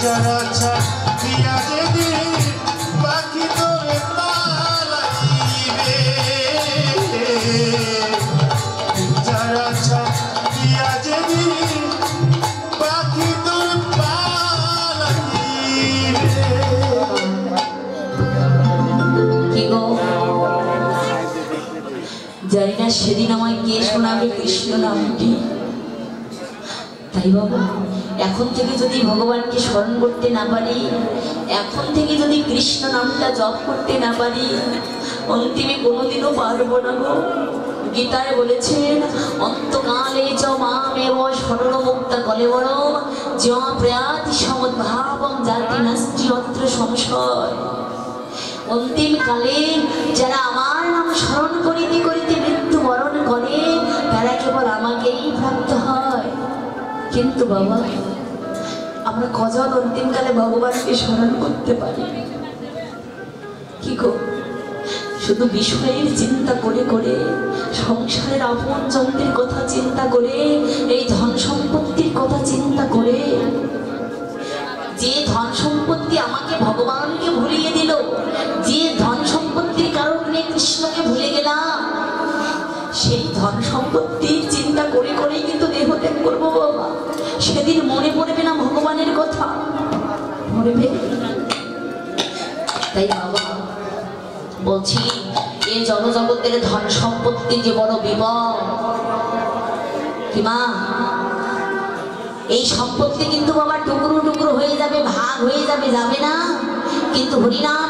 যারা ছাড়িয়া যেদিন পাখি তোরে পালাইবে, যারা ছাড়িয়া যেদিন পাখি তোরে পালাইবে। কি গো জানি না সেদিন আমায় কে শোনাবে কৃষ্ণ নামটি। তাই বাবা এখন থেকে যদি ভগবানকে স্মরণ করতে না পারি, এখন থেকে যদি কৃষ্ণ নামটা জপ করতে না পারি, অন্তিমে কোনোদিনও পারবো না গো। গীতায় বলেছেন অন্তকালে চ মামেব শরণমুক্তা কলেবরম য প্রয়াতি সমদ্ভাবম জাতি নাস্তি অত্র সংশয়। অন্তিম কালে যারা আমার নাম স্মরণ করিতে করিতে মৃত্যুবরণ করে তারা কেবল আমাকেই প্রাপ্ত হয়। কিন্তু বাবা আমরা কজন অন্তিমকালে ভগবানকে স্মরণ করতে পারি? কি গো শুধু বিষয়ের চিন্তা করে করে, সংসারের আপন জনদের কথা চিন্তা করে, এই ধন সম্পত্তির কথা চিন্তা করে, যে ধন সম্পত্তি আমাকে ভগবানকে ভুলিয়ে দিল, যে ধন সম্পত্তির কারণে কৃষ্ণকে ভুলে গেলাম, সেই ধন সম্পত্তির চিন্তা করে করেই কিন্তু দেহ ত্যাগ করবো বাবা। সেদিন মনে পড়বে না ভগবানের কথা? পড়বে। তাই বাবা বলছি এই জনজগতের ধন সম্পত্তি যে বড় বিপদ। কি মা এই সম্পত্তি কিন্তু বাবা টুকরো টুকরো হয়ে যাবে, ভাগ হয়ে যাবে, যাবে না, কিন্তু হরিনাম